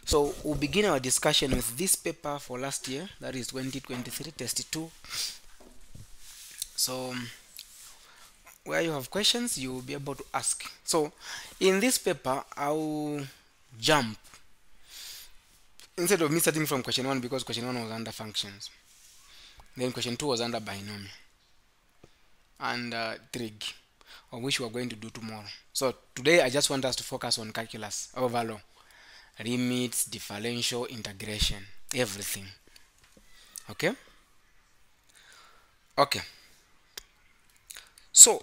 So we'll begin our discussion with this paper for last year, that is 2023 test 2. So where you have questions, you will be able to ask. So in this paper, I'll jump instead of me starting from question 1, because question 1 was under functions. Then question 2 was under binomial and trig, of which we are going to do tomorrow. So today I just want us to focus on calculus overall. Limits, differential, integration, everything. Okay? Okay. So,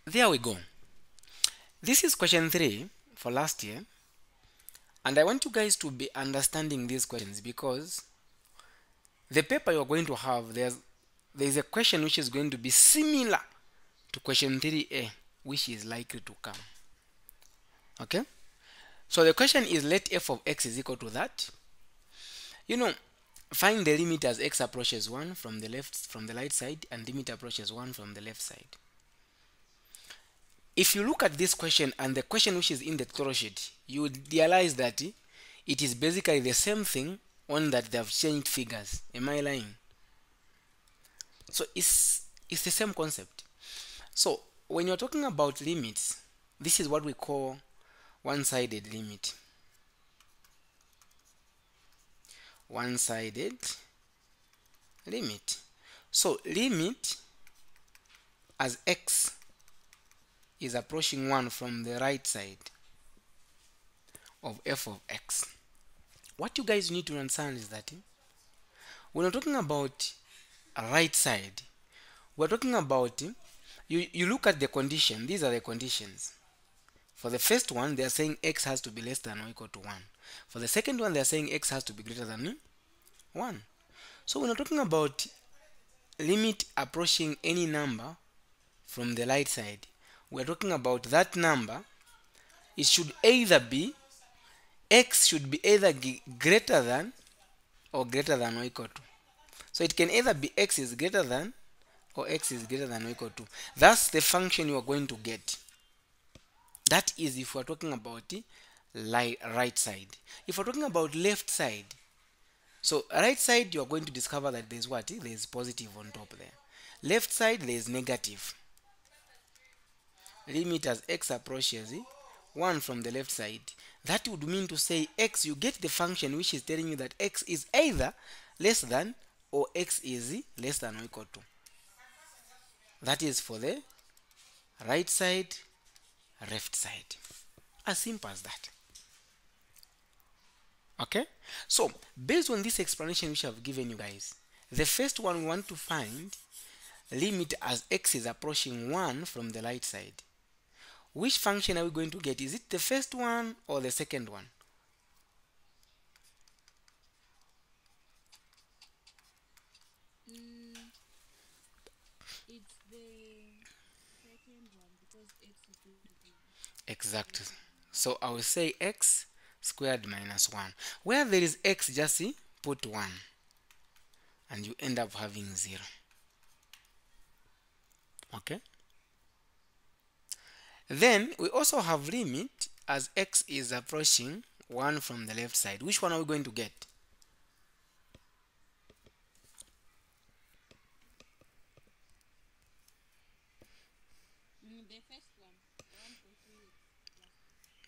there we go. This is question 3 for last year. And I want you guys to be understanding these questions, because the paper you're going to have, there's a question which is going to be similar to question 3A, which is likely to come. Okay? So the question is, let f of x is equal to that. Find the limit as x approaches 1 from the right side and limit approaches 1 from the left side. If you look at this question and the question which is in the tutorial sheet, you would realize that it is basically the same thing, only that they have changed figures. Am I lying? So it's the same concept. So when you're talking about limits, this is what we call one-sided limit. One-sided limit. So limit as x is approaching 1 from the right side of f of x. What you guys need to understand is that when we're talking about a right side, we're talking about, you look at the condition. These are the conditions. For the first one, they are saying x has to be less than or equal to 1. For the second one, they are saying x has to be greater than 1. So when we're talking about limit approaching any number from the right side, we're talking about that number. It should either be, x should be either greater than or equal to. So it can either be x is greater than or x is greater than or equal to. That's the function you are going to get. That is if we're talking about the right side. If we're talking about left side, so right side, you are going to discover that there's what? There's positive on top there. Left side, there's negative. Limit as x approaches 1 from the left side. That would mean to say x, you get the function which is telling you that x is either less than or x is less than or equal to. That is for the right side, left side. As simple as that. Okay? So, based on this explanation which I've given you guys, the first one we want to find limit as x is approaching 1 from the right side. Which function are we going to get? Is it the first one or the second one? It's the second one, because x is going to be... Exactly. So I will say x squared minus 1. Where there is x, just put 1 and you end up having 0. Okay? Then we also have limit as x is approaching 1 from the left side. Which one are we going to get? The first one,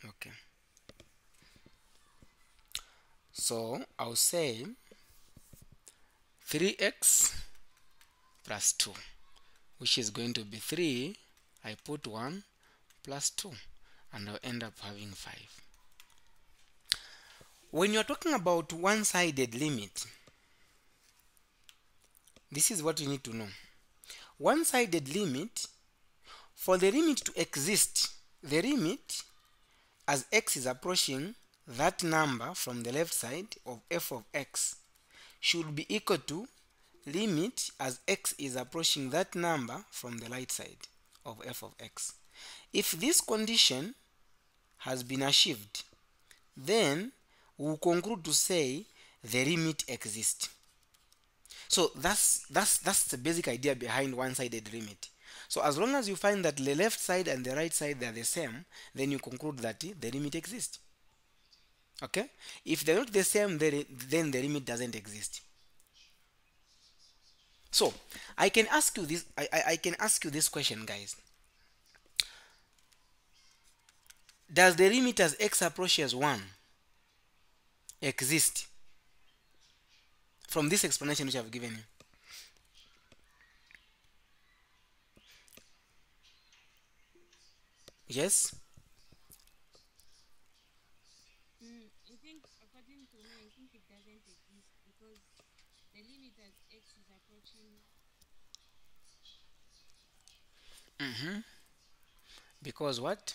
1.3. Okay. So I'll say 3x plus 2, which is going to be 3. I put 1 plus 2, and I'll end up having 5. When you're talking about one-sided limit, this is what you need to know. One-sided limit, for the limit to exist, the limit as x is approaching that number from the left side of f of x should be equal to limit as x is approaching that number from the right side of f of x. If this condition has been achieved, then we'll conclude to say the limit exists. So that's the basic idea behind one-sided limit. So as long as you find that the left side and the right side, they are the same, then you conclude that the limit exists. Okay, if they're not the same, then the limit doesn't exist. So I can ask you this, I can ask you this question, guys. Does the limit as x approaches 1 exist from this explanation which I've given you? Yes. I think, according to me, I think it doesn't exist because the limit as x is approaching. Because what?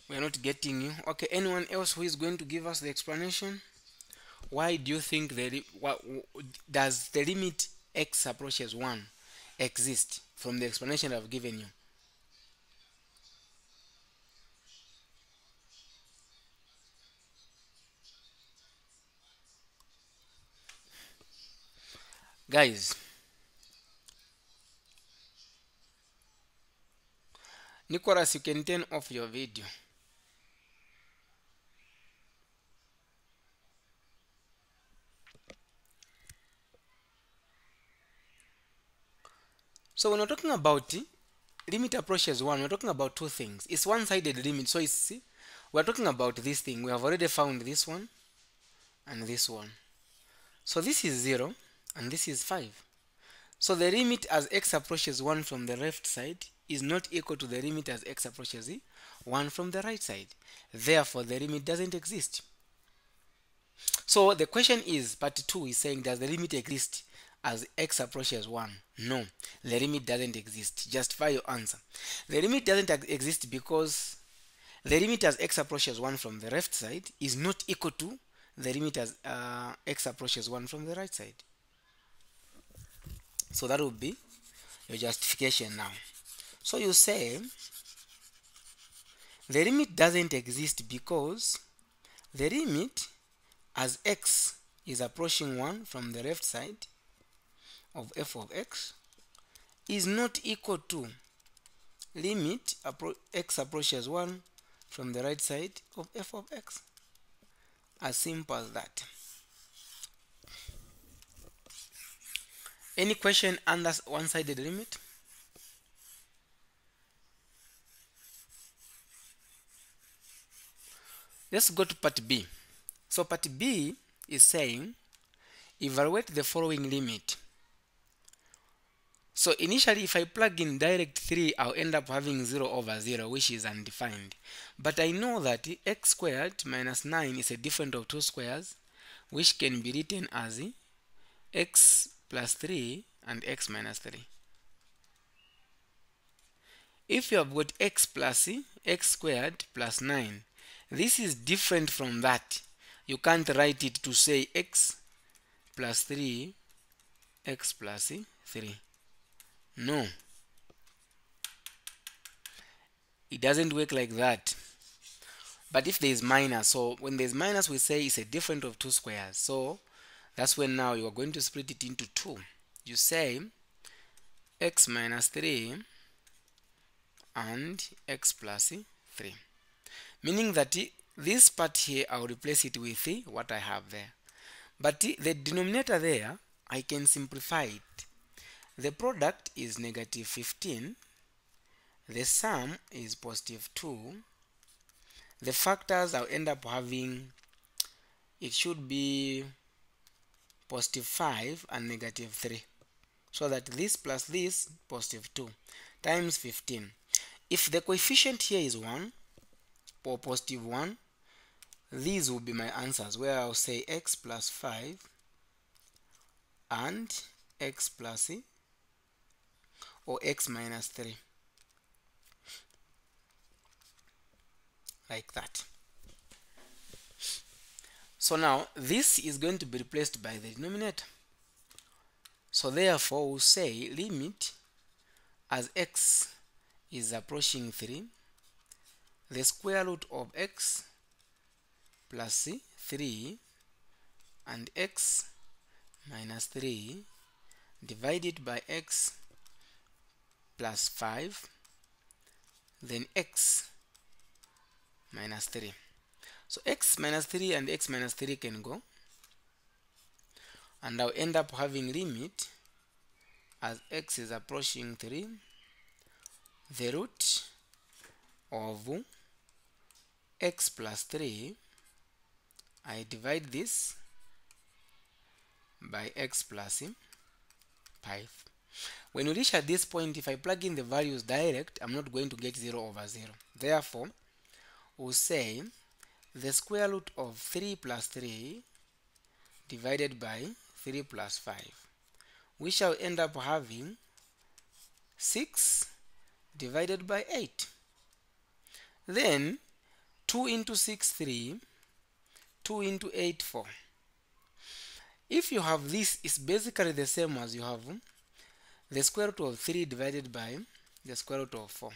We're not getting you. Okay, anyone else who is going to give us the explanation? Why do you think does the limit x approaches 1 exist from the explanation I've given you? Guys, Nicholas, you can turn off your video. So when we're talking about limit approaches 1, we're talking about two things. It's one-sided limit. So it's, we're talking about this thing. We have already found this one and this one. So this is 0 and this is 5. So the limit as x approaches 1 from the left side is not equal to the limit as x approaches 1 from the right side. Therefore, the limit doesn't exist. So the question is, part 2 is saying, does the limit exist as x approaches 1? No, the limit doesn't exist. Justify your answer. The limit doesn't exist because the limit as x approaches 1 from the left side is not equal to the limit as x approaches 1 from the right side. So that would be your justification now. So you say the limit doesn't exist because the limit as x is approaching 1 from the left side of f of x is not equal to limit x approaches 1 from the right side of f of x. As simple as that. Any question under one-sided limit? Let's go to part B. So part B is saying evaluate the following limit. So initially, if I plug in direct 3, I'll end up having 0 over 0, which is undefined. But I know that x squared minus 9 is a difference of two squares, which can be written as x plus 3 and x minus 3. If you have got x plus x squared plus 9, this is different from that. You can't write it to say x plus 3, x plus 3. No, it doesn't work like that. But if there is minus, so when there is minus, we say it's a difference of two squares. So that's when now you are going to split it into 2. You say x minus 3 and x plus 3. Meaning that this part here, I'll replace it with what I have there. But the denominator there, I can simplify it. The product is negative 15. The sum is positive 2. The factors I'll end up having, it should be positive 5 and negative 3. So that this plus this, positive 2, times 15. If the coefficient here is 1 or positive 1, these will be my answers, where I'll say x plus 5 and x plus or x minus 3. Like that. So now this is going to be replaced by the denominator. So therefore we'll say limit as x is approaching 3, the square root of x plus 3 and x minus 3 divided by x plus 5 then x minus 3. So x minus 3 and x minus 3 can go, and I'll end up having limit as x is approaching 3, the root of x plus 3, I divide this by x plus 5. When you reach at this point, if I plug in the values direct, I'm not going to get 0 over 0. Therefore, we'll say the square root of 3 plus 3 divided by 3 plus 5. We shall end up having 6 divided by 8. Then 2 into 6, 3. 2 into 8, 4. If you have this, it's basically the same as you have the square root of 3 divided by the square root of 4,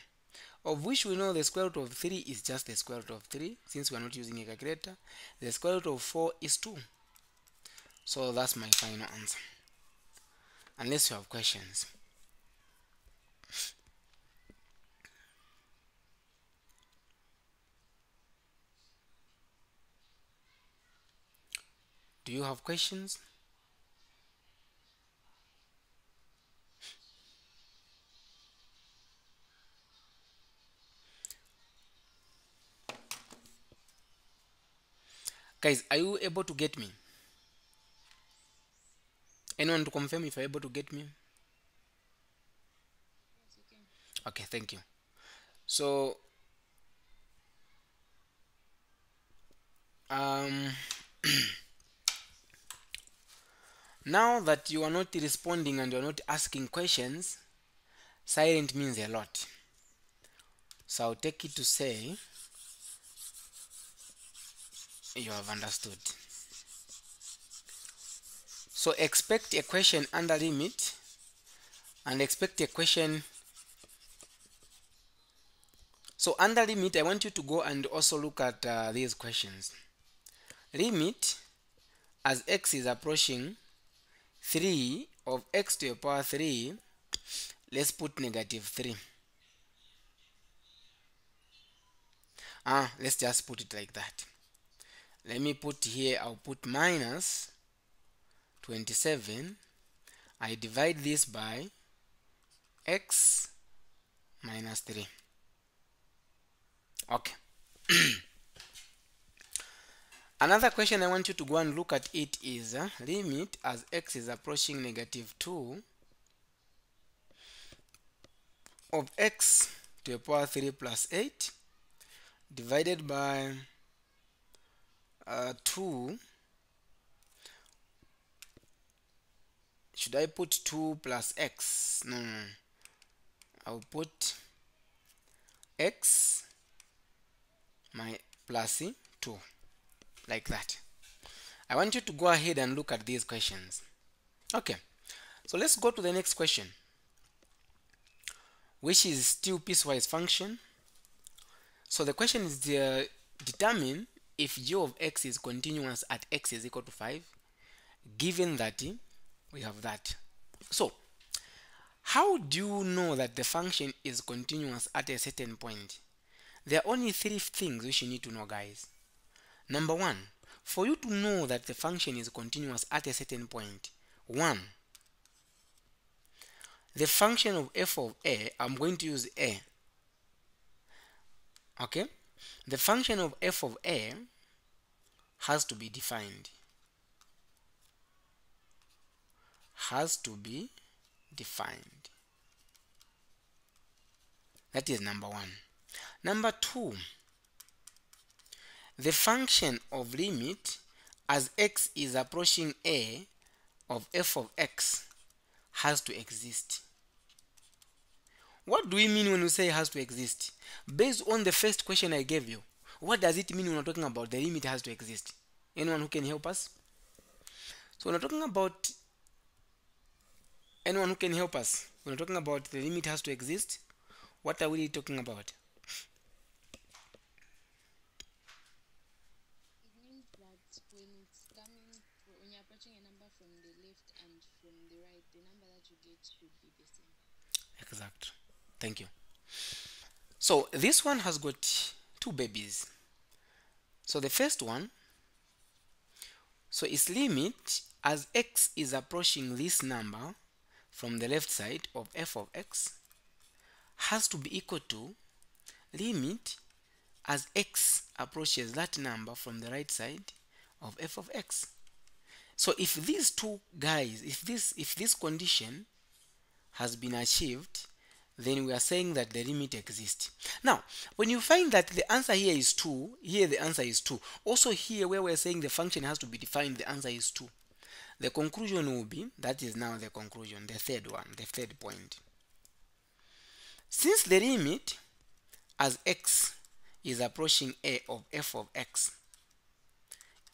of which we know the square root of 3 is just the square root of 3, since we are not using a calculator. The square root of 4 is 2. So that's my final answer, unless you have questions. Do you have questions? Guys, are you able to get me? Anyone to confirm if you're able to get me? Yes, you can. Okay, thank you. So now that you are not responding and you are not asking questions, silent means a lot. So I'll take it to say you have understood. So expect a question under limit and expect a question. So under limit, I want you to go and also look at these questions. Limit as x is approaching 3 of x to the power 3, let's put negative 3. Let's just put it like that. Let me put here, I'll put minus 27. I divide this by x minus 3. Okay. Another question I want you to go and look at it is limit as x is approaching negative 2 of x to the power 3 plus 8 divided by 2. Should I put 2 plus x? No. I'll put x plus 2, like that. I want you to go ahead and look at these questions. Okay, so let's go to the next question, which is still piecewise function. So the question is determine if g of x is continuous at x is equal to 5, given that we have that. So how do you know that the function is continuous at a certain point? There are only 3 things which you need to know, guys. Number 1, for you to know that the function is continuous at a certain point, 1, the function of f of a, I'm going to use a. Okay? The function of f of a has to be defined. Has to be defined. That is number 1. Number 2, the function of limit as x is approaching a of f of x has to exist. What do we mean when we say it has to exist? Based on the first question I gave you, what does it mean when we're talking about the limit has to exist? Anyone who can help us? So when we're talking about anyone who can help us, when we're talking about the limit has to exist, what are we talking about? It means that when it's coming, when you're approaching a number from the left and from the right, the number that you get should be the same. Exact. Thank you. So this one has got two babies. So the first one, so its limit as x is approaching this number from the left side of f of x has to be equal to limit as x approaches that number from the right side of f of x. So if these two guys, if this condition has been achieved, then we are saying that the limit exists. Now, when you find that the answer here is 2, here the answer is 2. Also here where we're saying the function has to be defined, the answer is 2. The conclusion will be, that is now the conclusion, the third one, the third point. Since the limit as x is approaching a of f of x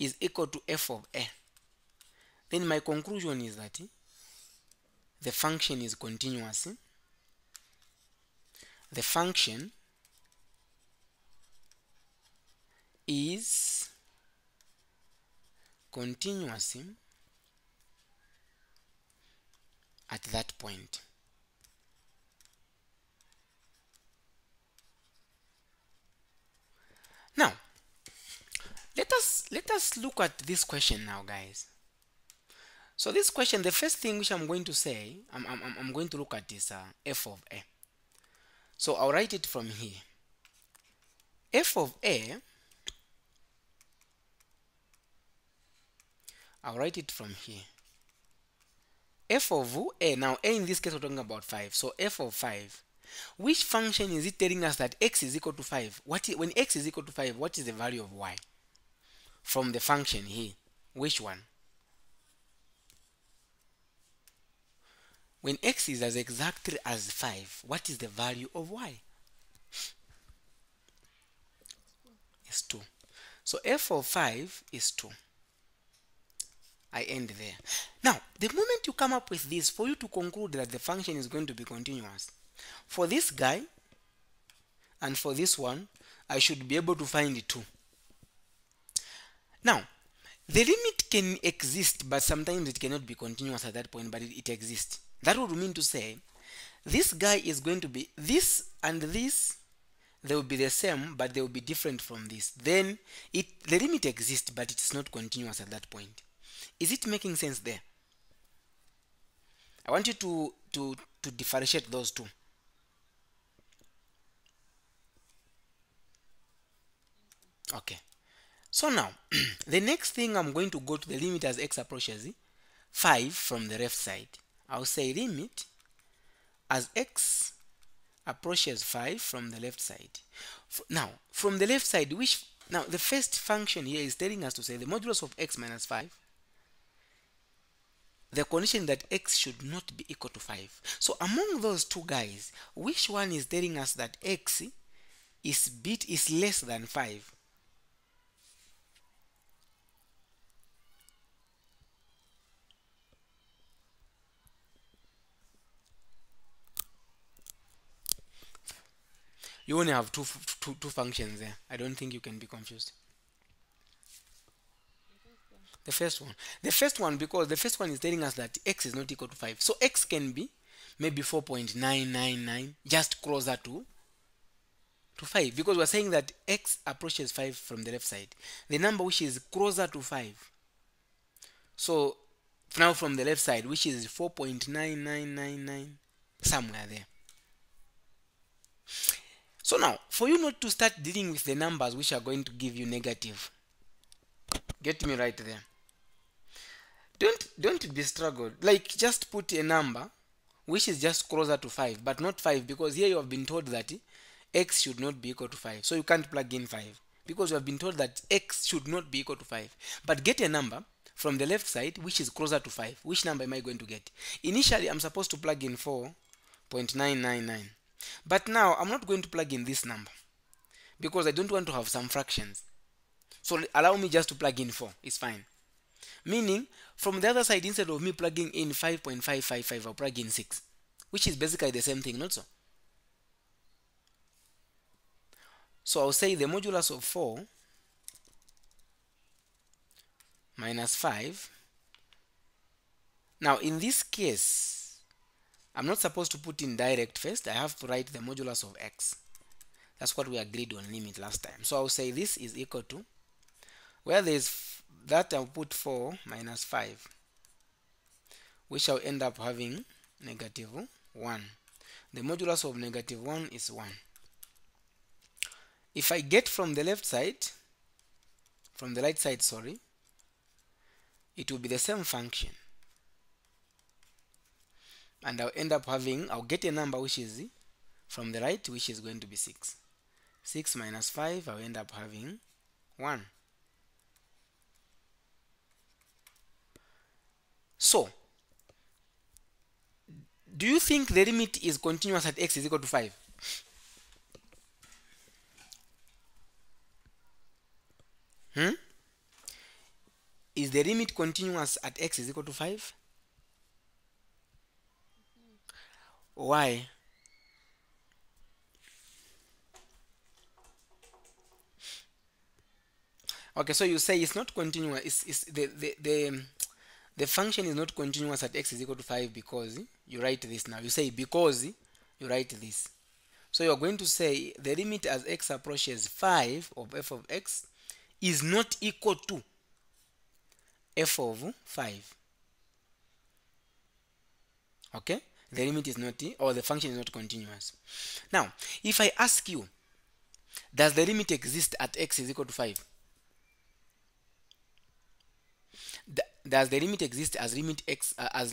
is equal to f of a, then my conclusion is that the function is continuous. The function is continuous at that point. Now, let us look at this question now, guys. So this question, the first thing which I'm going to say, I'm going to look at is f of a. So I'll write it from here. F of a, I'll write it from here. F of a, now a in this case we're talking about 5. So f of 5. Which function is it telling us that x is equal to 5? When x is equal to 5, what is the value of y? From the function here, which one? When x is as exactly as 5, what is the value of y? It's 2. So f of 5 is 2. I end there. Now, the moment you come up with this, for you to conclude that the function is going to be continuous, for this guy and for this one, I should be able to find 2. Now, the limit can exist, but sometimes it cannot be continuous at that point, but it exists. That would mean to say, this guy is going to be, this and this, they will be the same, but they will be different from this. Then, the limit exists, but it is not continuous at that point. Is it making sense there? I want you to differentiate those two. Okay. So now, the next thing I'm going to go to the limit as x approaches 5 from the left side. I'll say limit as x approaches 5 from the left side. Now, from the left side, now the first function here is telling us to say the modulus of x minus 5, the condition that x should not be equal to 5. So among those two guys, which one is telling us that x is less than 5? You only have two functions there. I don't think you can be confused. The first one, because the first one is telling us that x is not equal to 5. So x can be maybe 4.999, just closer to 5, because we're saying that x approaches 5 from the left side. The number which is closer to 5. So now from the left side, which is 4.9999, somewhere there. So now, for you not to start dealing with the numbers which are going to give you negative, get me right there. Don't be struggled. Like, just put a number which is just closer to 5, but not 5, because here you have been told that x should not be equal to 5. So you can't plug in 5, because you have been told that x should not be equal to 5. But get a number from the left side which is closer to 5. Which number am I going to get? Initially, I'm supposed to plug in 4.999. But now, I'm not going to plug in this number, because I don't want to have some fractions. So allow me just to plug in 4. It's fine. Meaning, from the other side, instead of me plugging in 5.555, I'll plug in 6, which is basically the same thing, not so? So I'll say the modulus of 4 minus 5. Now, in this case, I'm not supposed to put in direct first. I have to write the modulus of x. That's what we agreed on limit last time. So I'll say this is equal to, where there's that, I'll put 4 minus 5, which I'll end up having negative 1. The modulus of negative 1 is 1. If I get from the left side, from the right side, sorry, it will be the same function. And I'll end up having, I'll get a number which is from the right, which is going to be 6. 6 minus 5, I'll end up having 1. So, do you think the limit is continuous at x is equal to 5? Is the limit continuous at x is equal to 5? Why? Okay, so you say it's not continuous. It's the function is not continuous at x is equal to 5 because you write this now. You say because you write this. So you're going to say the limit as x approaches 5 of f of x is not equal to f of 5. Okay? The limit is not, or the function is not continuous. Now, if I ask you, does the limit exist at x is equal to 5? Does the limit exist as limit x as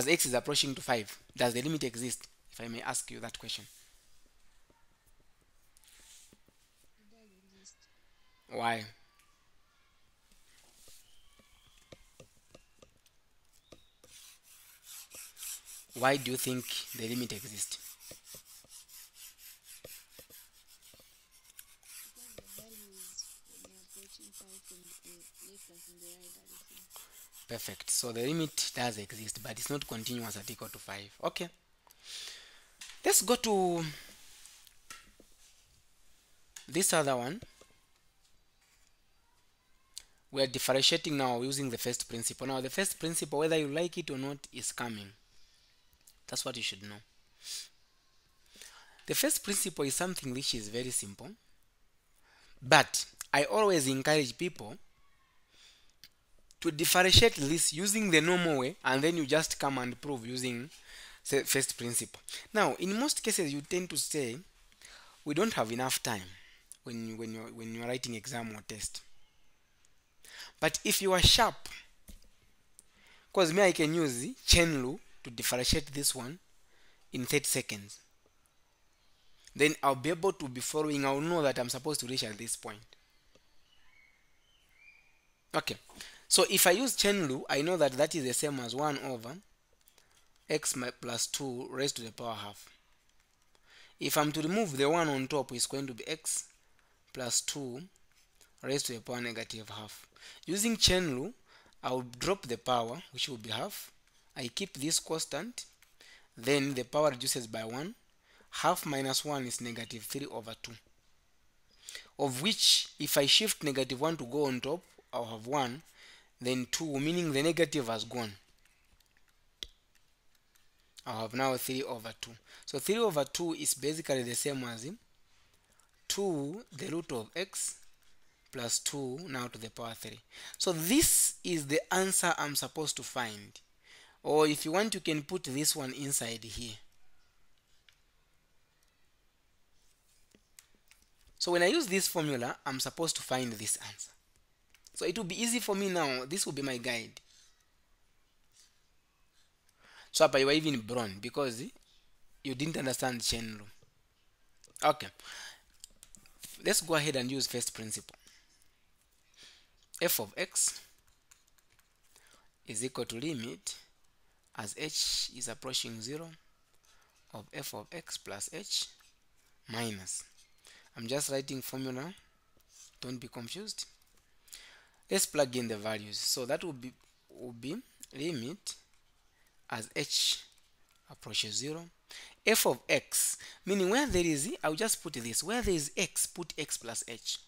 x is approaching to 5? Does the limit exist? If I may ask you that question. It does exist. Why? Why do you think the limit exists? Because the values when you're approaching 5 from the left and from the right are the same. Perfect. So the limit does exist, but it's not continuous at equal to 5. Okay. Let's go to this other one. We are differentiating now using the first principle. Now the first principle, whether you like it or not, is coming. That's what you should know. The first principle is something which is very simple, but I always encourage people to differentiate this using the normal way, and then you just come and prove using the first principle. Now, in most cases, you tend to say we don't have enough time when you're writing exam or test. But if you are sharp, because me I can use chain rule to differentiate this one in 30 seconds. Then I'll be able to be following. I'll know that I'm supposed to reach at this point. Okay. So if I use chain rule, I know that that is the same as 1 over x plus 2 raised to the power half. If I'm to remove the 1 on top, it's going to be x plus 2 raised to the power negative half. Using chain rule, I'll drop the power, which will be half. I keep this constant. Then the power reduces by 1. Half minus 1 is negative 3 over 2. Of which, if I shift negative 1 to go on top, I'll have 1. Then 2, meaning the negative has gone. I'll have now 3 over 2. So 3 over 2 is basically the same as 2 the root of x plus 2 now to the power 3. So this is the answer I'm supposed to find. Or if you want, you can put this one inside here. So when I use this formula, I'm supposed to find this answer. So it will be easy for me now. This will be my guide. So you are even blown because you didn't understand chain rule. Okay. Let's go ahead and use first principle. F of x is equal to limit as h is approaching 0 of f of x plus h minus. I'm just writing formula. Don't be confused. Let's plug in the values. So that will be limit as h approaches 0. F of x, meaning where there is, I'll just put this. Where there is x, put x plus h.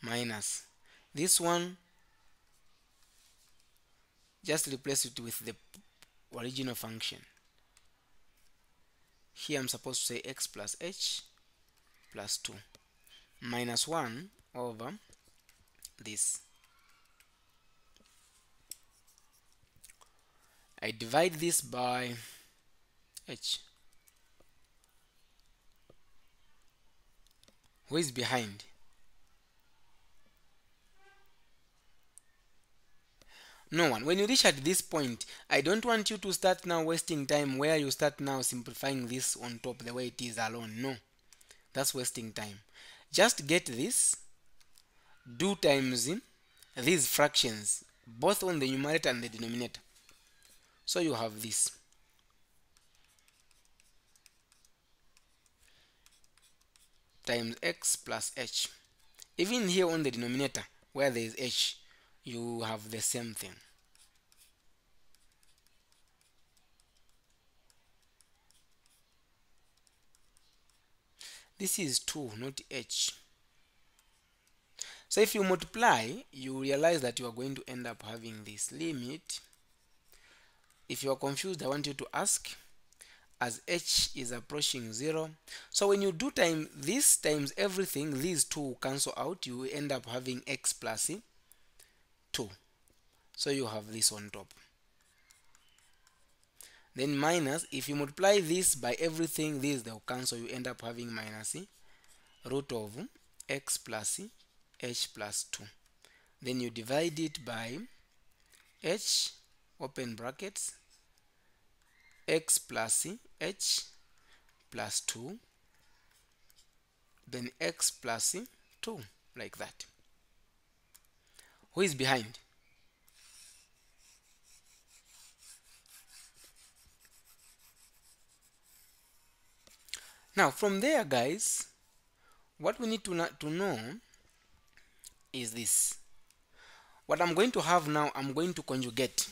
Minus. This one, just replace it with the original function. here I'm supposed to say x plus h plus 2 minus 1 over this. I divide this by h. Who is behind? No one. When you reach at this point, I don't want you to start now wasting time where you start now simplifying this on top the way it is alone. No, that's wasting time. Just get this, do times these fractions both on the numerator and the denominator. So you have this times x plus h. Even here on the denominator where there is h, you have the same thing. This is 2, not h. So if you multiply, you realize that you are going to end up having this limit. If you are confused, I want you to ask as h is approaching 0. So when you do time this times everything, these two cancel out, you end up having x plus 2. So you have this on top. Then minus, if you multiply this by everything, these they'll cancel, you end up having minus root of x plus h plus 2. Then you divide it by h, open brackets, x plus h plus 2, then x plus 2, like that. Who is behind? Now from there, guys, what we need to know is this. What I'm going to have now, I'm going to conjugate.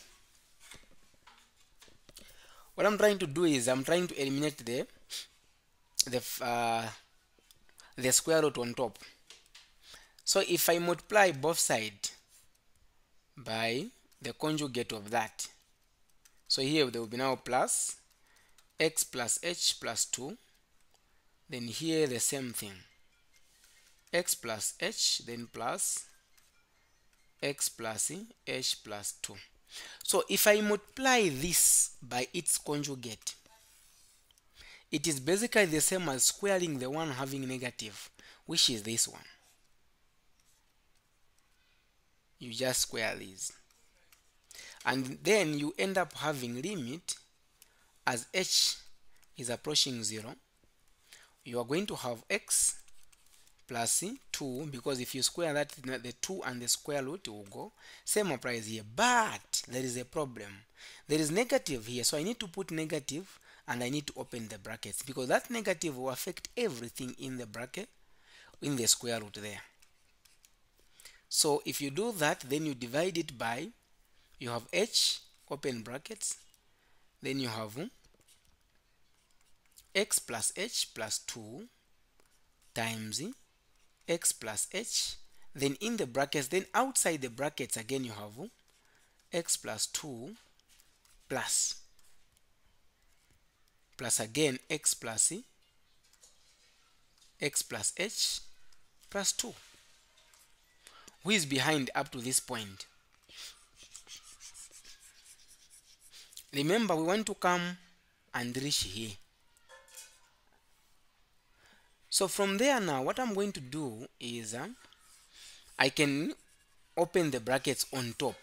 What I'm trying to do is I'm trying to eliminate the square root on top. So if I multiply both sides by the conjugate of that, so here there will be now plus x plus h plus 2, then here the same thing, x plus h, then plus x plus h plus 2. So if I multiply this by its conjugate, it is basically the same as squaring the one having negative, which is this one. You just square these, and then you end up having limit as h is approaching 0. You are going to have x plus 2, because if you square that, the 2 and the square root will go. Same applies here, but there is a problem. There is negative here, so I need to put negative and I need to open the brackets, because that negative will affect everything in the bracket, in the square root there. So if you do that, then you divide it by, you have h, open brackets, then you have x plus h plus 2 times x plus h, then in the brackets, then outside the brackets again you have x plus 2 plus again x plus h plus 2. Who is behind up to this point? Remember, we want to come and reach here. So from there now, what I'm going to do is I can open the brackets on top.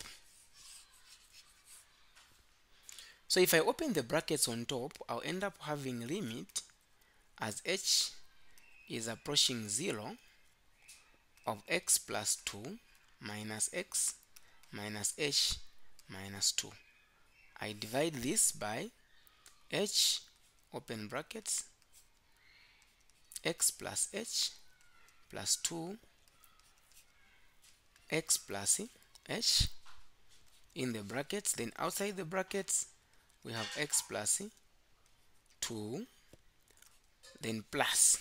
So if I open the brackets on top, I'll end up having limit as h is approaching 0 of x plus 2 minus x minus h minus 2. I divide this by h, open brackets, x plus h plus 2 x plus h in the brackets, then outside the brackets we have x plus 2, then plus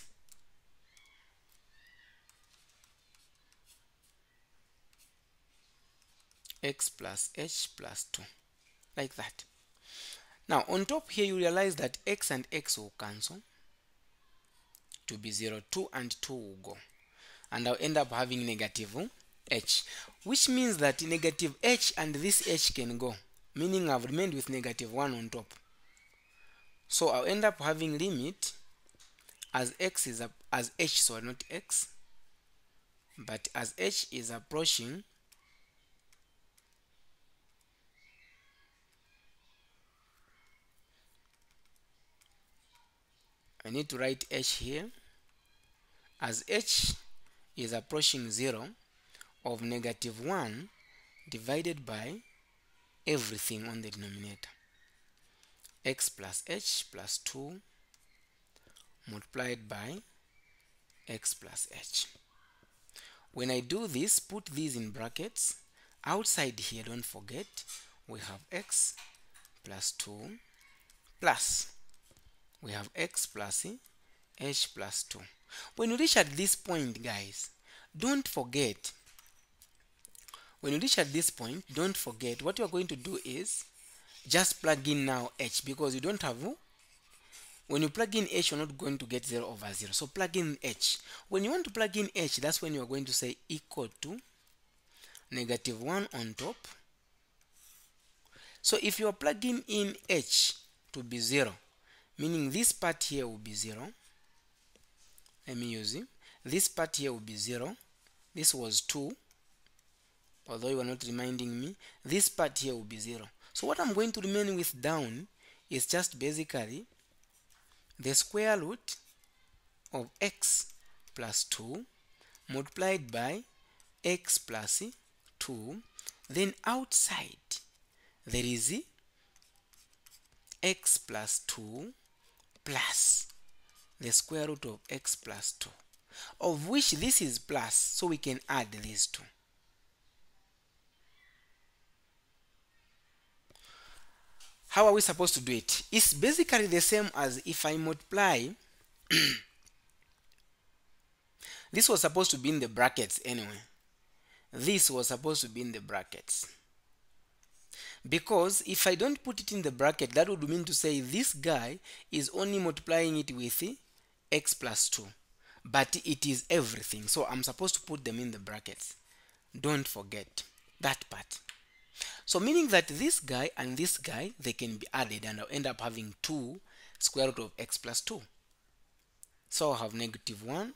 x plus h plus 2, like that. Now on top here you realize that x and x will cancel to be 0. 2 and 2 will go, and I'll end up having negative h, which means that negative h and this h can go, meaning I've remained with negative 1 on top. So I'll end up having limit as x is as h, sorry, not x, but as h is approaching I need to write h here, as h is approaching 0 of negative 1 divided by everything on the denominator, x plus h plus 2 multiplied by x plus h. When I do this, put these in brackets. Outside here, don't forget, we have x plus 2 plus we have x plus h plus 2. When you reach at this point, guys, don't forget, when you reach at this point, don't forget what you are going to do is just plug in now h, because you don't have, when you plug in h, you're not going to get 0 over 0. So plug in h. When you want to plug in h, that's when you are going to say equal to negative 1 on top. So if you are plugging in h to be 0, meaning this part here will be 0. Let me use it. This part here will be 0. This was 2, although you are not reminding me. This part here will be 0. So what I'm going to remain with down is just basically the square root of x plus 2 multiplied by x plus 2. Then outside there is x plus 2 plus the square root of x plus 2, of which this is plus, so we can add these two. How are we supposed to do it? It's basically the same as if I multiply this was supposed to be in the brackets anyway. This was supposed to be in the brackets, because if I don't put it in the bracket, that would mean to say this guy is only multiplying it with x plus 2, but it is everything, so I'm supposed to put them in the brackets. Don't forget that part. So meaning that this guy and this guy, they can be added, and I'll end up having 2 square root of x plus 2. So I'll have negative 1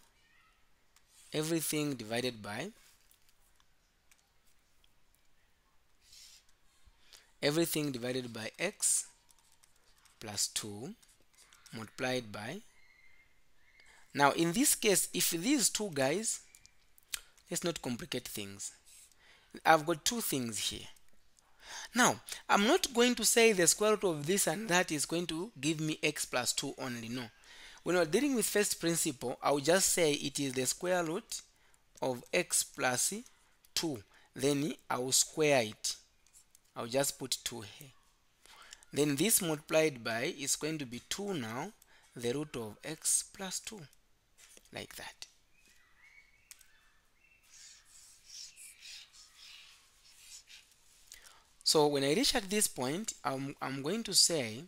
everything divided by x plus 2 multiplied by, now in this case, if these two guys, let's not complicate things. I've got two things here. Now I'm not going to say the square root of this and that is going to give me x plus 2 only. No, when we're dealing with first principle, I'll just say it is the square root of x plus 2, then I will square it. I'll just put 2 here. Then this multiplied by is going to be 2 now, the root of x plus 2, like that. So when I reach at this point, I'm going to say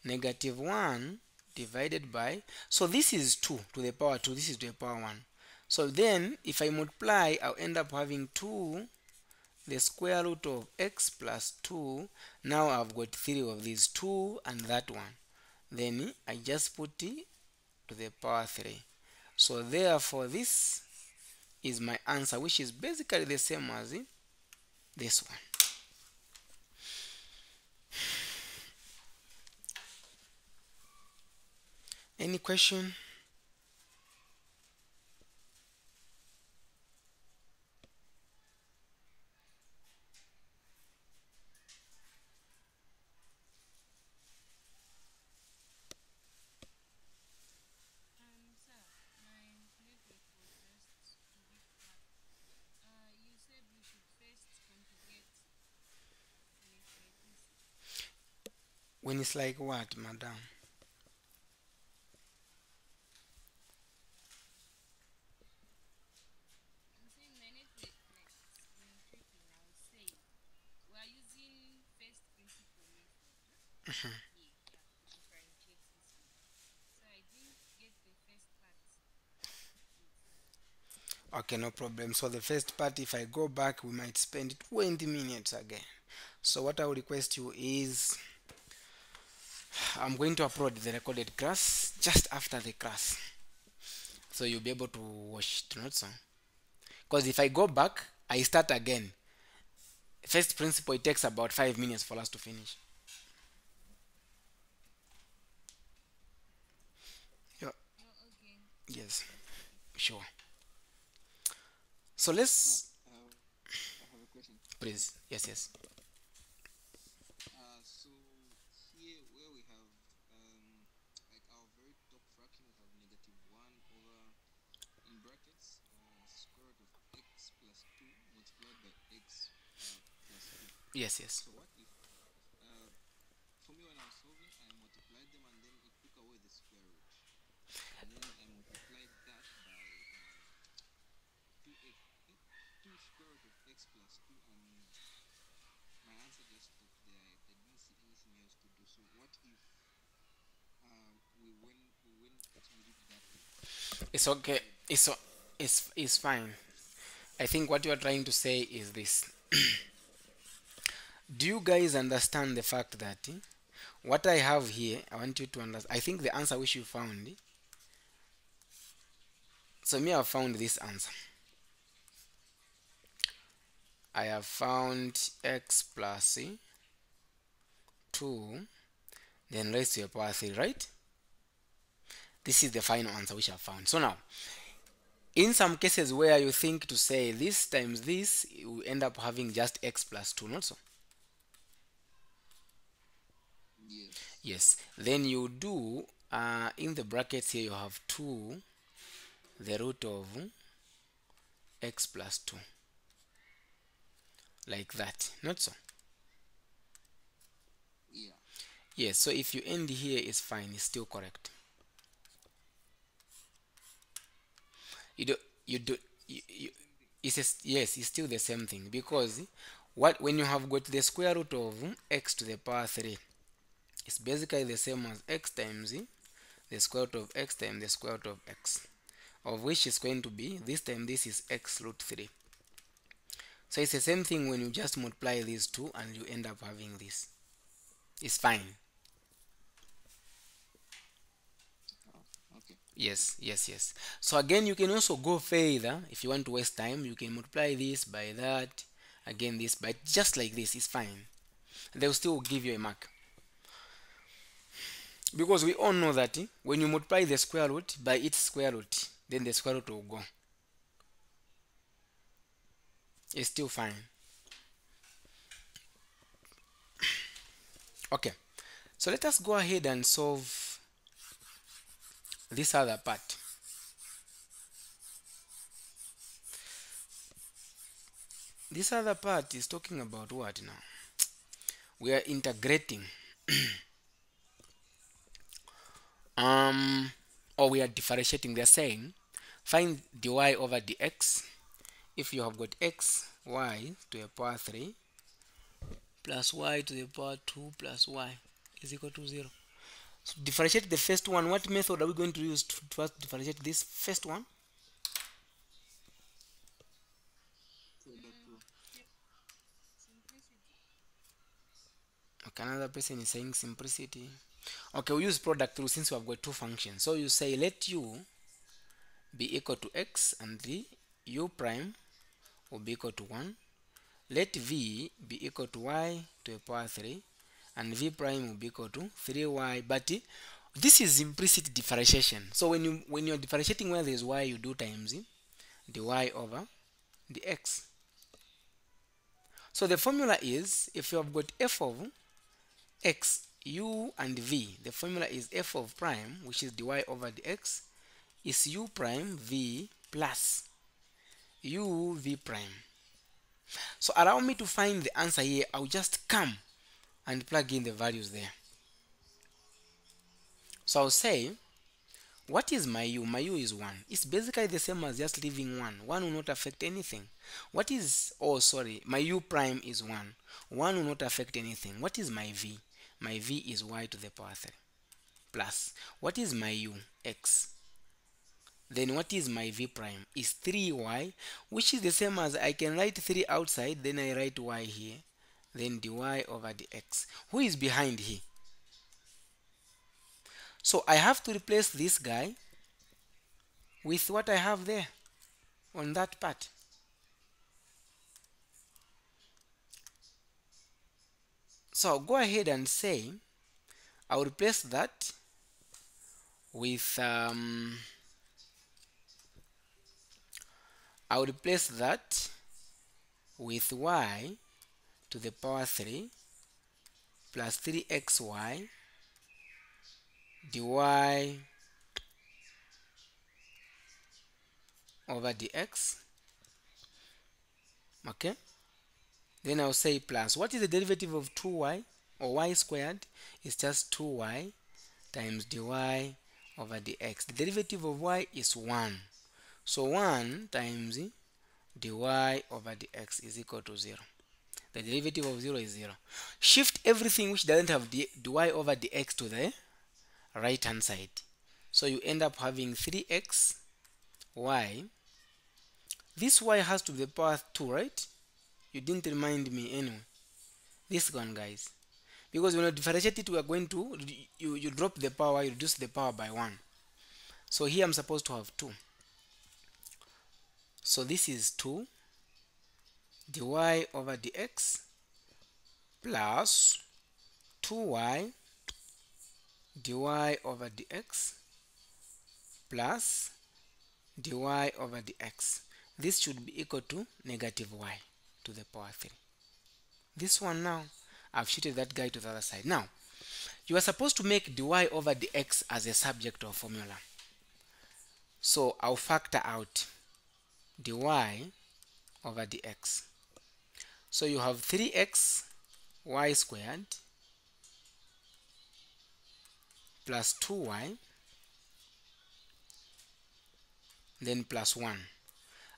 negative 1 divided by, so this is 2 to the power 2, this is to the power 1. So then if I multiply, I'll end up having 2 the square root of x plus 2. Now I've got 3 of these, 2 and that one. Then I just put it to the power 3. So therefore this is my answer, which is basically the same as this one. Any question? Sir, my network was just a bit bad. You said we should first conjugate when it's like this. When it's like what, madam? I'm saying my network like it's been tripping. I was saying we are using first principle method. Huh? Yeah. Okay, no problem. So the first part, if I go back, we might spend 20 minutes again. So what I will request you is I'm going to upload the recorded class just after the class, so you'll be able to watch it, not so. Because if I go back, I start again. First principle, it takes about 5 minutes for us to finish. Yeah. Oh, okay. Yes, sure. So let's I have a question. please. Yes, yes. So here where we have like our very top fraction, we have negative 1 over in brackets square root of x plus 2 multiplied by x plus 2. Yes, yes. So what if for me when I was solving I multiplied them and then it took away the square root, and then I multiplied that by 2x 2 square root of x plus 2, and my answer just stopped there. I didn't see anything else to do. So what if we did that way? It's We okay. said It's fine. I think what you are trying to say is this. Do you guys understand the fact that what I have here, I want you to understand. I think the answer which you found. So me, I found this answer. I have found x plus 2, then raised to the power 3, right? This is the final answer which I found. So now, in some cases where you think to say this times this, you end up having just x plus 2, not so? yes. Yes. Then you do, in the brackets here, you have 2, the root of x plus 2. Like that, not so? Yeah. Yes, so if you end here, it's fine, it's still correct. You do, you do, you it's yes, it's still the same thing, because when you have got the square root of x to the power 3, it's basically the same as x times the square root of x times the square root of x, of which is going to be, this time this is x root 3. So it's the same thing when you just multiply these two and you end up having this. It's fine. Oh, okay. Yes, yes, yes. So again, you can also go further. If you want to waste time, you can multiply this by that, again this by just like this. It's fine. They'll still give you a mark, because we all know that when you multiply the square root by its square root, then the square root will go. It's still fine. Okay, so let us go ahead and solve this other part. This other part is talking about what now? We are integrating or we are differentiating. They're saying find dy over dx if you have got x y to the power 3 plus y to the power 2 plus y is equal to 0. So differentiate the first one. What method are we going to use to first differentiate this first one? Product rule. Simplicity. Okay, another person is saying simplicity. Okay, we use product rule since we have got two functions. So you say let u be equal to x and the u prime will be equal to 1. Let v be equal to y to the power 3 and v prime will be equal to 3y. But this is implicit differentiation. So when you're differentiating where there is y, you do times the y over the x. So the formula is, if you have got f of x, u and v, the formula is f of prime, which is dy over the x, is u prime v plus u v prime. So allow me to find the answer here. I'll just come and plug in the values there. So I'll say, what is my u? My u is 1. It's basically the same as just leaving 1. 1 will not affect anything. What is, oh sorry, my u prime is 1. 1 will not affect anything. What is my v? My v is y to the power 3 plus. What is my u? X. then what is my v prime? Is 3y, which is the same as I can write 3 outside, then I write y here, then dy over dx. Who is behind here? So I have to replace this guy with what I have there on that part. So I'll go ahead and say I'll replace that with I'll replace that with y to the power 3 plus 3xy dy over dx. Okay, then I'll say plus, what is the derivative of 2y or y squared? Is just 2y times dy over dx. The derivative of y is 1, so 1 times dy over dx is equal to 0. The derivative of 0 is 0. Shift everything which doesn't have dy over dx to the right hand side, so you end up having 3x y. This y has to the power 2, right? You didn't remind me anyway. This one, guys, because when you differentiate it, we are going to you drop the power, you reduce the power by 1. So here I'm supposed to have 2. So this is 2 dy over dx plus 2y dy over dx plus dy over dx. This should be equal to negative y to the power 3. This one now, I've shifted that guy to the other side. Now, you are supposed to make dy over dx as a subject of formula. So I'll factor out dy over dx. So you have 3x y squared plus 2y then plus 1.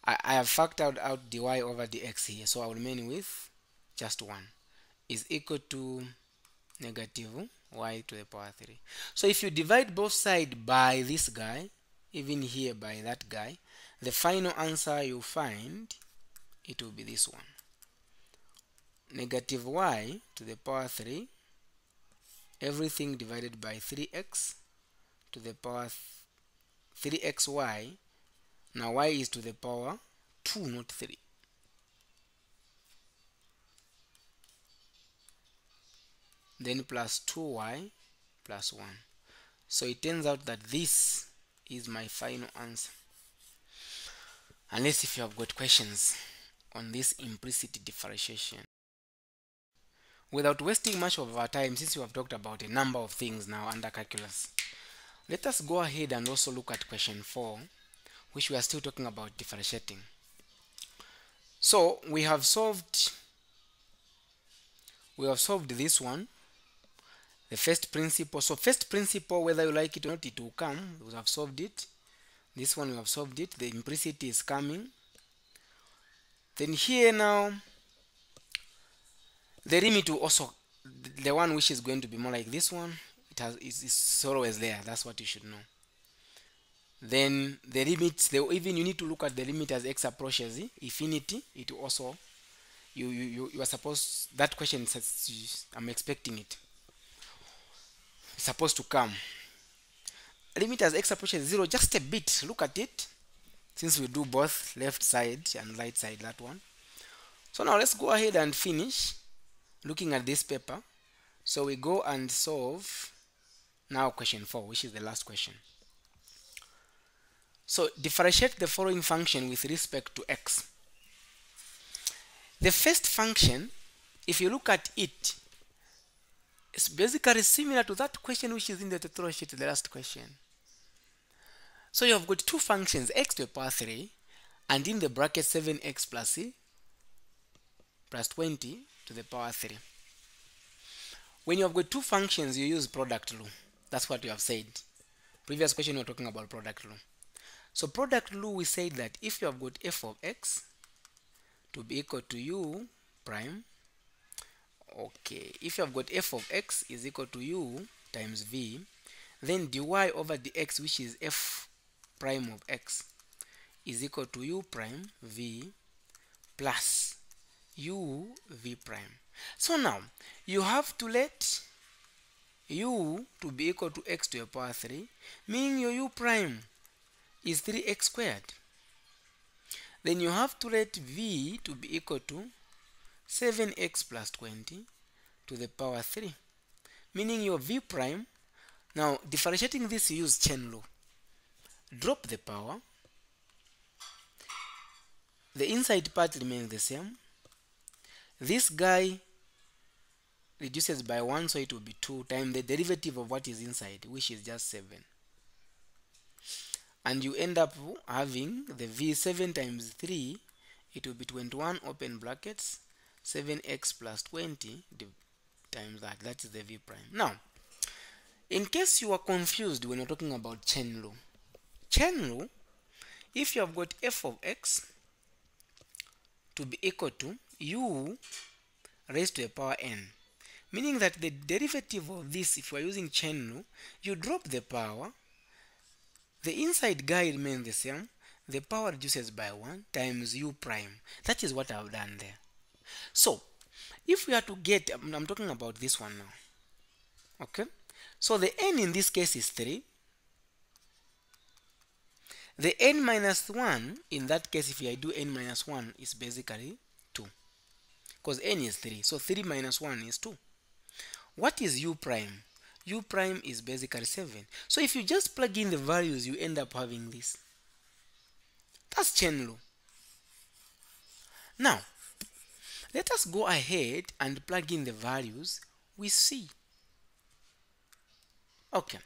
I have factored out dy over dx here, so I will remain with just 1 is equal to negative y to the power 3. So if you divide both sides by this guy, even here by that guy, the final answer you find, it will be this one. Negative y to the power 3, everything divided by 3x to the power 3xy. Now y is to the power 2, not 3. Then plus 2y plus 1. So it turns out that this is my final answer. Unless if you have got questions on this implicit differentiation. Without wasting much of our time, since we have talked about a number of things now under calculus, let us go ahead and also look at question 4, which we are still talking about differentiating. So we have solved this one, the first principle. So first principle, whether you like it or not, it will come. We have solved it. This one we have solved it. The implicit is coming. Then here now, the limit will also, the one which is going to be more like this one, it's always there. That's what you should know. Then the limits, even you need to look at the limit as x approaches infinity. It will also, you are supposed, that question says, I'm expecting it. It's supposed to come. Limit as x approaches 0, just a bit. Look at it. Since we do both left side and right side, that one. So now let's go ahead and finish looking at this paper. So we go and solve now question 4, which is the last question. So differentiate the following function with respect to x. The first function, if you look at it, it's basically similar to that question which is in the tutorial sheet, the last question. So you have got two functions, x to the power 3 and in the bracket 7x plus 20 to the power 3. When you have got two functions, you use product law. That's what you have said. Previous question we were talking about product law. So product law, we said that if you have got f of x to be equal to u prime, okay, if you have got f of x is equal to u times v, then dy over dx, which is f prime of x is equal to u prime v plus u v prime. So now you have to let u to be equal to x to the power 3, meaning your u prime is 3x squared. Then you have to let v to be equal to 7x plus 20 to the power 3, meaning your v prime. Now differentiating this, you use chain law. Drop the power, the inside part remains the same. This guy reduces by 1, so it will be 2 times the derivative of what is inside, which is just 7. And you end up having the v 7 times 3, it will be 21 open brackets 7x plus 20 times that is the v prime. Now in case you are confused when you're talking about chain law, if you have got f of x to be equal to u raised to the power n, meaning that the derivative of this, if you are using chain law, you drop the power, the inside guy remains the same, the power reduces by 1 times u prime. That is what I've done there. So if we are to get, I'm talking about this one now, okay? So the n in this case is 3. The n minus 1 in that case, if I do n minus 1, is basically 2, because n is 3, so 3 minus 1 is 2. What is u prime? U prime is basically 7. So if you just plug in the values, you end up having this. That's chain law. Now let us go ahead and plug in the values we see. Okay,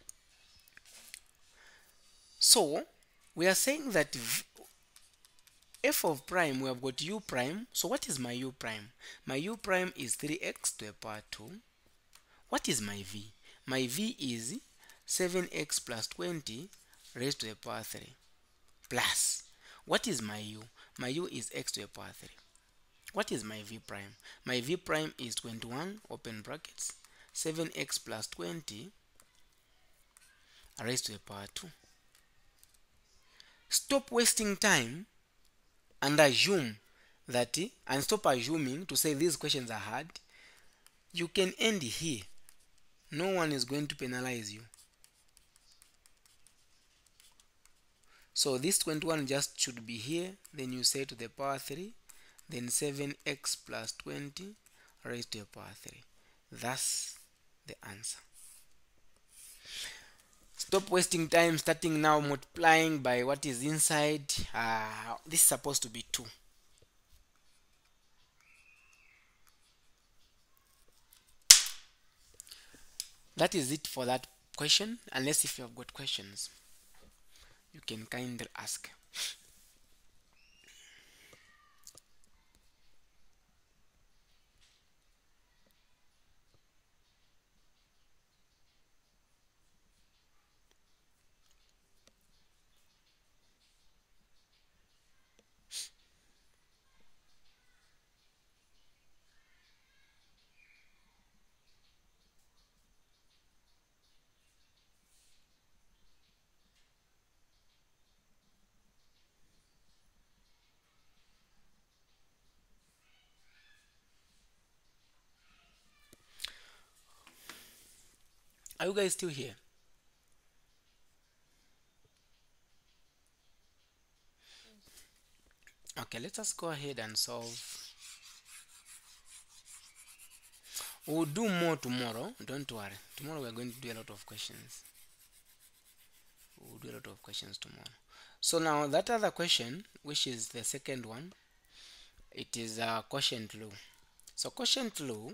so we are saying that f of prime, we have got u prime. So what is my u prime? My u prime is 3x to the power 2. What is my v? My v is 7x plus 20 raised to the power 3 plus, what is my u? My u is x to the power 3. What is my v prime? My v prime is 21 open brackets 7x plus 20 raised to the power 2. Stop wasting time and assume that, and stop assuming to say these questions are hard. You can end here. No one is going to penalize you. So this 21 just should be here. Then you say to the power 3, then 7x plus 20 raised to the power 3. That's the answer. Stop wasting time starting now multiplying by what is inside. This is supposed to be 2. That is it for that question. Unless if you have got questions, you can kindly ask. Are you guys still here? Okay, let us go ahead and solve. We'll do more tomorrow. Don't worry. Tomorrow we are going to do a lot of questions. We'll do a lot of questions tomorrow. So now that other question, which is the second one, it is a quotient law. So quotient law,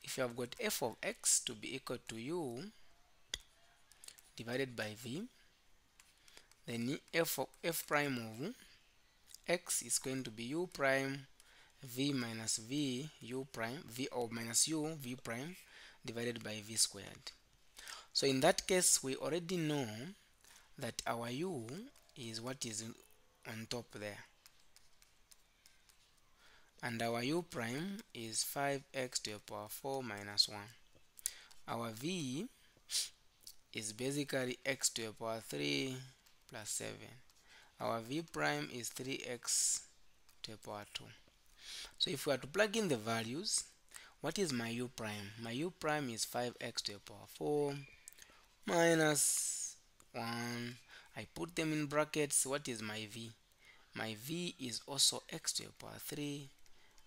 if you have got f of x to be equal to u divided by v, then f prime of x is going to be u prime v minus v u prime v, or minus u v prime divided by v squared. So in that case, we already know that our u is what is on top there, and our u prime is 5x to the power 4 minus 1. Our v is basically x to the power 3 plus 7. Our v prime is 3x to the power 2. So if we are to plug in the values, what is my u prime? My u prime is 5x to the power 4 minus 1. I put them in brackets. What is my v? My v is also x to the power 3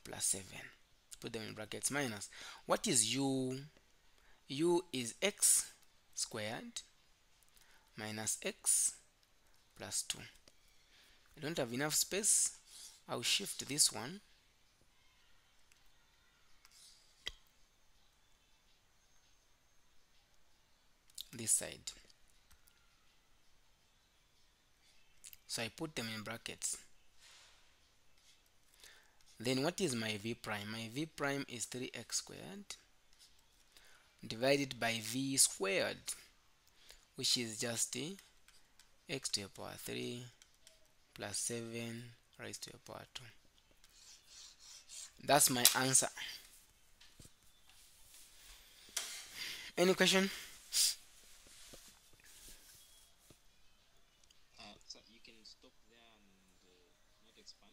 plus 7. Put them in brackets minus. What is u? U is x squared minus x plus 2. I don't have enough space. I'll shift this one this side. So I put them in brackets. Then what is my v prime? My v prime is 3x squared divided by v squared, which is just x to the power 3 plus 7 raised to the power 2. That's my answer. Any question? So you can stop there and not expand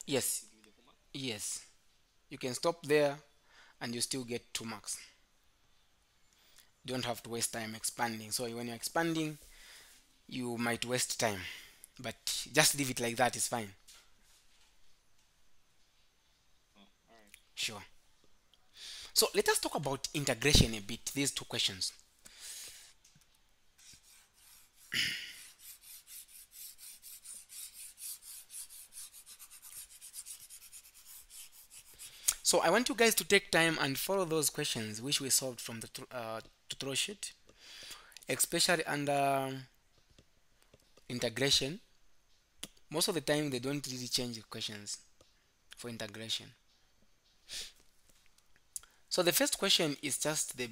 Yes. to do the homework. Yes. You can stop there and you still get 2 marks. Don't have to waste time expanding. So when you're expanding, you might waste time, but just leave it like that is fine. Oh, all right. Sure. So let us talk about integration a bit, these 2 questions. So I want you guys to take time and follow those questions which we solved from the tutorial sheet, especially under integration. Most of the time they don't really change the questions for integration. So the first question is just the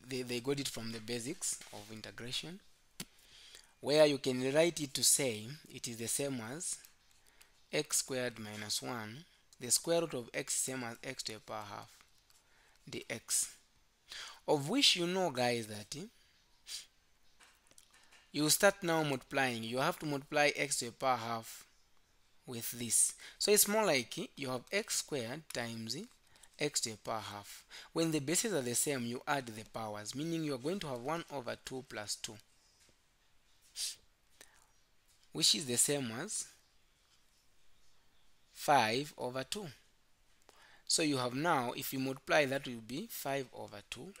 they got it from the basics of integration, where you can rewrite it to say it is the same as x squared minus 1. The square root of x is same as x to the power half dx, of which you know, guys, that you start now multiplying. You have to multiply x to the power half with this. So it's more like you have x squared times x to the power half. When the bases are the same, you add the powers, meaning you are going to have 1 over 2 plus 2, which is the same as 5 over 2. So you have now, if you multiply, that will be 5 over 2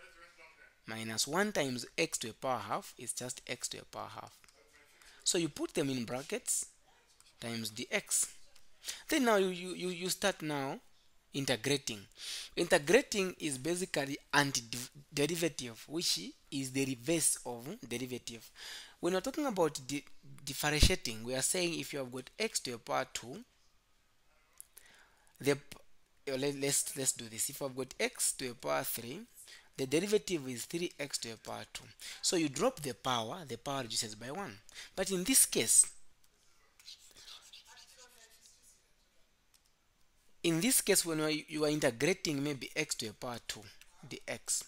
minus 1 times x to the power half is just x to the power half. So you put them in brackets times dx. Then now you start now integrating. Integrating is basically antiderivative, which is the reverse of derivative. When we're talking about differentiating, we are saying if you have got x to the power 2, let's do this. If I've got x to the power 3, the derivative is 3x to the power 2. So you drop the power reduces by 1. But in this case, when you are integrating maybe x to the power 2 dx,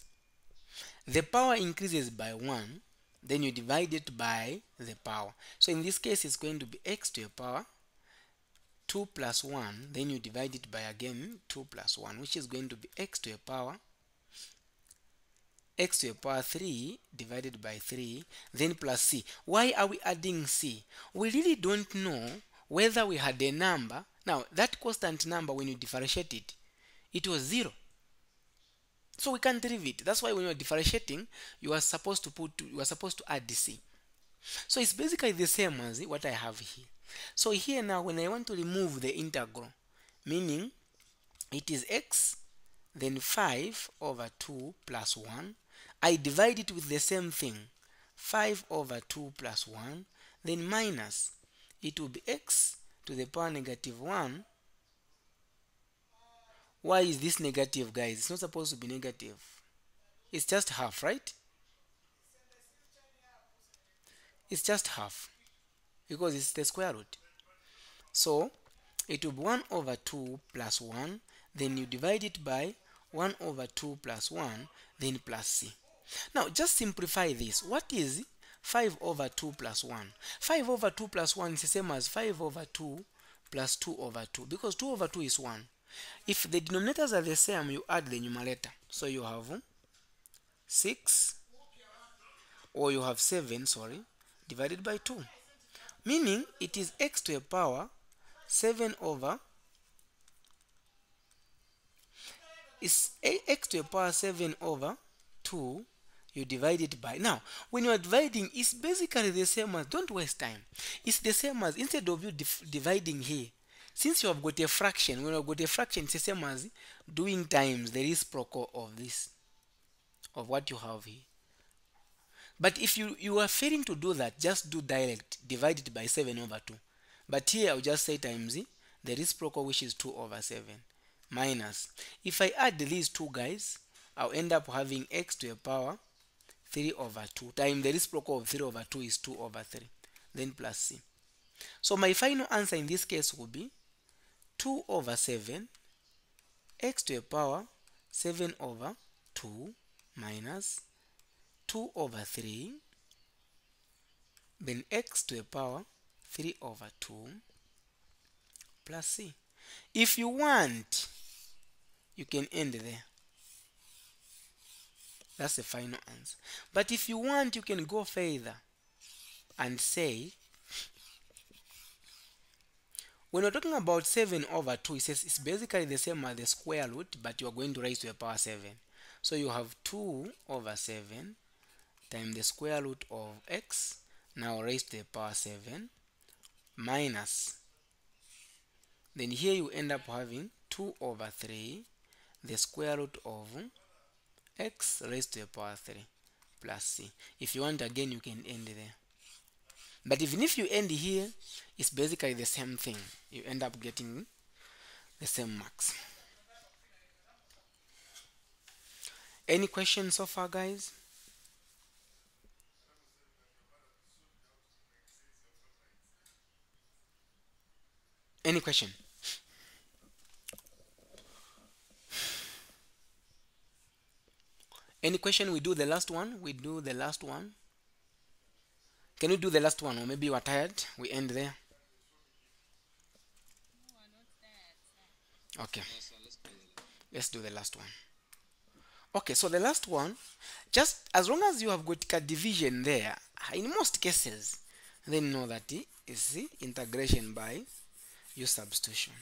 the power increases by 1, then you divide it by the power. So in this case, it's going to be x to the power 2 plus 1, then you divide it by again 2 plus 1, which is going to be x to the power 3 divided by 3, then plus c. Why are we adding c? We really don't know whether we had a number. Now that constant number, when you differentiate it, it was 0. So we can't leave it. That's why when you are differentiating, you are supposed to add c. So it's basically the same as what I have here. So here now, when I want to remove the integral, meaning it is x, then 5 over 2 plus 1, I divide it with the same thing, 5 over 2 plus 1, then minus, it will be x to the power negative 1. Why is this negative, guys? It's not supposed to be negative. It's just half, right? It's just half because it's the square root. So it will be 1 over 2 plus 1, then you divide it by 1 over 2 plus 1, then plus c. Now just simplify this. What is 5 over 2 plus 1. 5 over 2 plus 1 is the same as 5 over 2 plus 2 over 2, because 2 over 2 is 1. If the denominators are the same, you add the numerator. So you have 6, or you have 7, sorry, divided by 2. Meaning it is x to the power 7 over x to the power 7 over 2. You divide it by, now when you are dividing, it's basically the same as, don't waste time, it's the same as, instead of you dividing here, since you have got a fraction, when you have got a fraction, it's the same as doing times the reciprocal of this, of what you have here. But if you are failing to do that, just do direct, divide it by 7 over 2. But here I'll just say times the reciprocal, which is 2 over 7, minus, if I add these two guys, I'll end up having x to the power 3 over 2 times the reciprocal of 3 over 2 is 2 over 3, then plus c. So my final answer in this case will be 2 over 7 x to the power 7 over 2 minus 2 over 3, then x to the power 3 over 2 plus c. If you want, you can end there. That's the final answer. But if you want, you can go further and say, when we're talking about 7 over 2, it says it's basically the same as the square root, but you are going to raise to the power 7. So you have 2 over 7 times the square root of x, now raised to the power 7, minus, then here you end up having 2 over 3 the square root of x raised to the power 3 plus c. If you want, again, you can end there. But even if you end here, it's basically the same thing. You end up getting the same marks. Any questions so far, guys? Any question? Any question? We do the last one. We do the last one. Can we do the last one? Or maybe you are tired. We end there. No, we're not tired, sir. Okay. Yes, sir, let's do it. Let's do the last one. Okay, so the last one, just as long as you have got a division there, in most cases, then know that it is the integration by use substitution.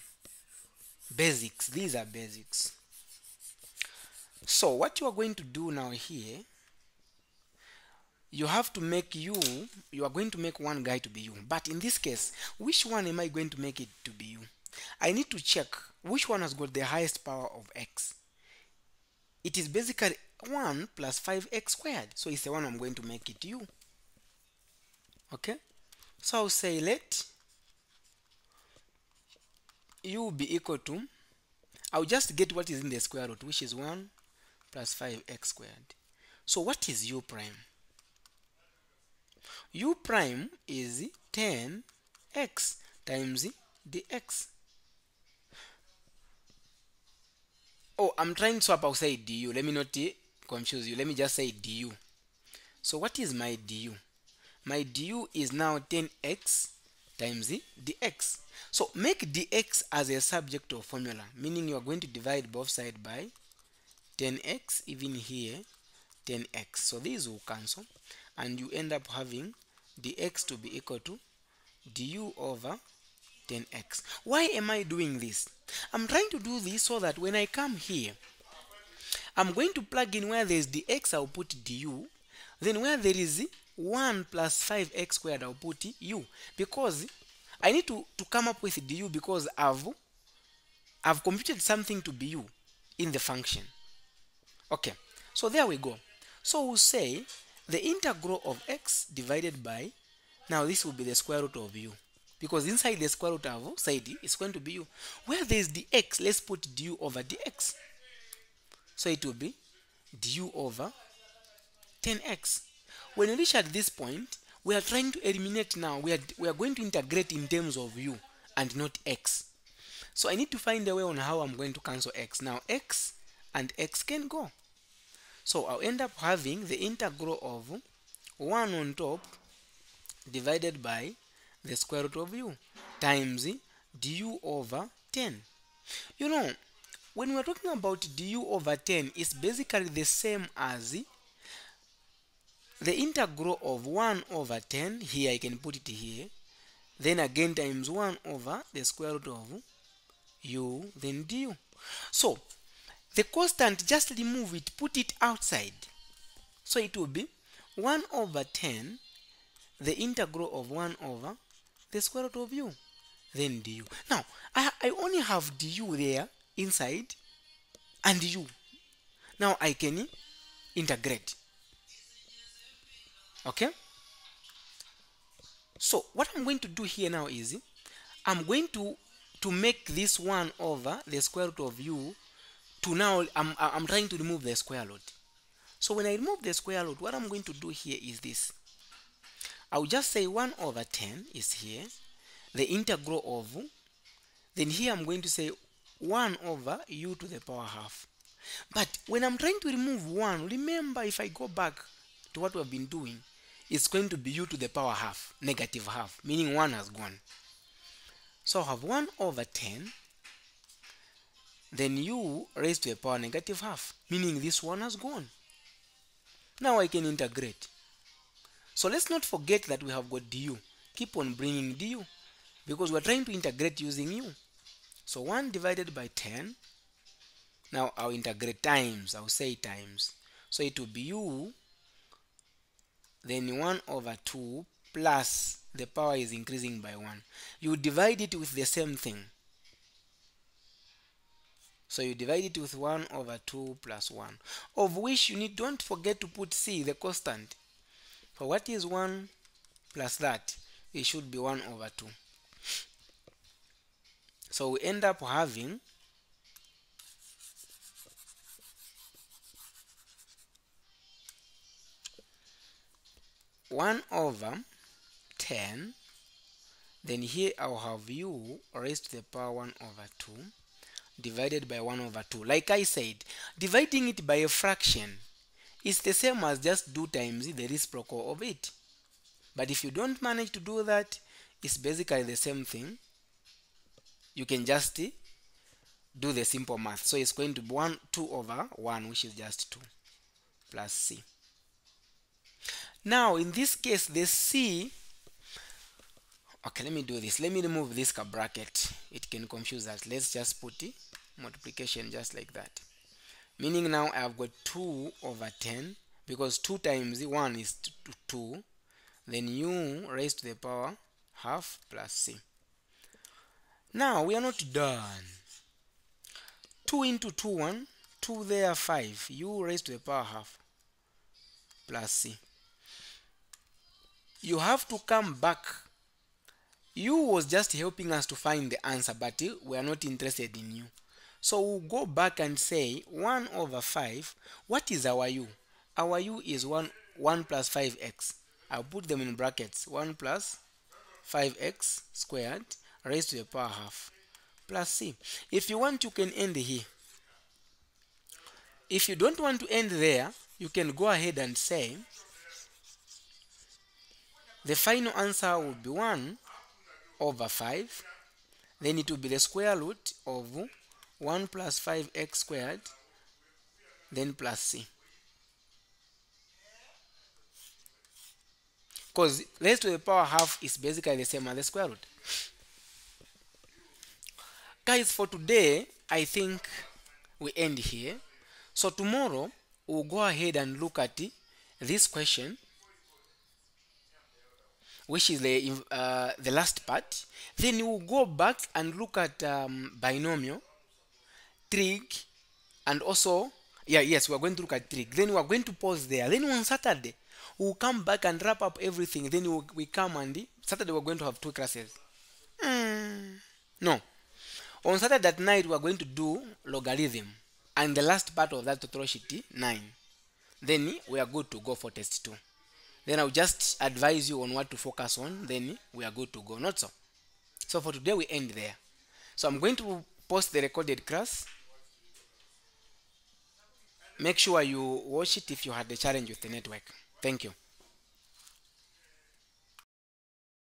Basics. These are basics. So what you are going to do now here, you have to make you are going to make one guy to be u. But in this case, which one am I going to make it to be u? I need to check which one has got the highest power of x. It is basically 1 plus 5x squared. So it's the one I'm going to make it u. Okay? So I'll say let u be equal to, I'll just get what is in the square root, which is 1 plus 5x squared. So what is u prime? U prime is 10x times dx. Oh, I'm trying to swap. I'll say du. Let me not confuse you. Let me just say du. So what is my du? My du is now 10x times dx. So make dx as a subject of formula, meaning you are going to divide both sides by 10x, even here 10x. So these will cancel, and you end up having dx to be equal to du over 10x. Why am I doing this? I'm trying to do this so that when I come here, I'm going to plug in where there is dx, I'll put du. Then where there is 1 plus 5x squared, I'll put u. Because I need to come up with du, because I've computed something to be u in the function. Okay, so there we go. So we'll say the integral of x divided by, now this will be the square root of u, because inside the square root of side it's going to be u. Where there is dx, let's put du over dx. So it will be du over 10x. When we reach at this point, we are trying to eliminate now. We are going to integrate in terms of u and not x. So I need to find a way on how I'm going to cancel x. Now x and x can go. So I'll end up having the integral of 1 on top divided by the square root of u times du over 10. You know, when we're talking about du over 10, it's basically the same as the integral of 1 over 10. Here I can put it here, then again times 1 over the square root of u, then du. So the constant, just remove it, put it outside. So it will be 1 over 10, the integral of 1 over the square root of u, then du. Now I only have du there inside and u. Now I can integrate. Okay, so what I'm going to do here now is I'm going to make this 1 over the square root of u to now I'm trying to remove the square root. So when I remove the square root, what I'm going to do here is this. I'll just say 1 over 10 is here, the integral of, then here I'm going to say 1 over u to the power half. But when I'm trying to remove 1, remember, if I go back to what we've been doing, it's going to be u to the power half, negative half, meaning 1 has gone. So I have 1 over 10, then u raised to the power negative half, meaning this 1 has gone. Now I can integrate. So let's not forget that we have got du. Keep on bringing du because we're trying to integrate using u. So 1 divided by 10. Now I'll integrate times. I'll say times. So it will be u, then 1 over 2 plus the power is increasing by 1. You divide it with the same thing. So you divide it with 1 over 2 plus 1, of which you don't forget to put c, the constant. For what is 1 plus that? It should be 1 over 2. So we end up having 1 over 10, then here I'll have u raised to the power 1 over 2 divided by 1 over 2. Like I said, dividing it by a fraction is the same as just do times the reciprocal of it. But if you don't manage to do that, it's basically the same thing. You can just do the simple math. So it's going to be 2 over 1, which is just 2, plus c. Now in this case, the c, okay, let me do this. Let me remove this bracket. It can confuse us. Let's just put the multiplication just like that. Meaning now I have got 2 over 10, because 2 times 1 is 2, then u raised to the power half plus c. Now we are not done. 2 into 2, 1, 2 there, 5, u raised to the power half plus c. You have to come back. U was just helping us to find the answer, but we are not interested in u. So we'll go back and say 1 over 5. What is our u? Our u is 1 plus 5x. I'll put them in brackets. 1 plus 5x squared raised to the power half plus c. If you want, you can end here. If you don't want to end there, you can go ahead and say the final answer would be 1 over 5. Then it will be the square root of 1 plus 5x squared, then plus c. Because raised to the power half is basically the same as the square root. Guys, for today, I think we end here. So tomorrow, we'll go ahead and look at this question, which is the last part. Then we'll go back and look at binomial, trig, and also, yes, we're going to look at trig. Then we're going to pause there. Then on Saturday, we'll come back and wrap up everything. Then we come and Saturday we're going to have 2 classes. No. On Saturday that night, we're going to do logarithm. And the last part of that tutorial sheet, 9. Then we are good to go for test 2. Then I'll just advise you on what to focus on. Then we are good to go. Not so. So for today, we end there. So I'm going to post the recorded class. Make sure you watch it if you had a challenge with the network. Thank you.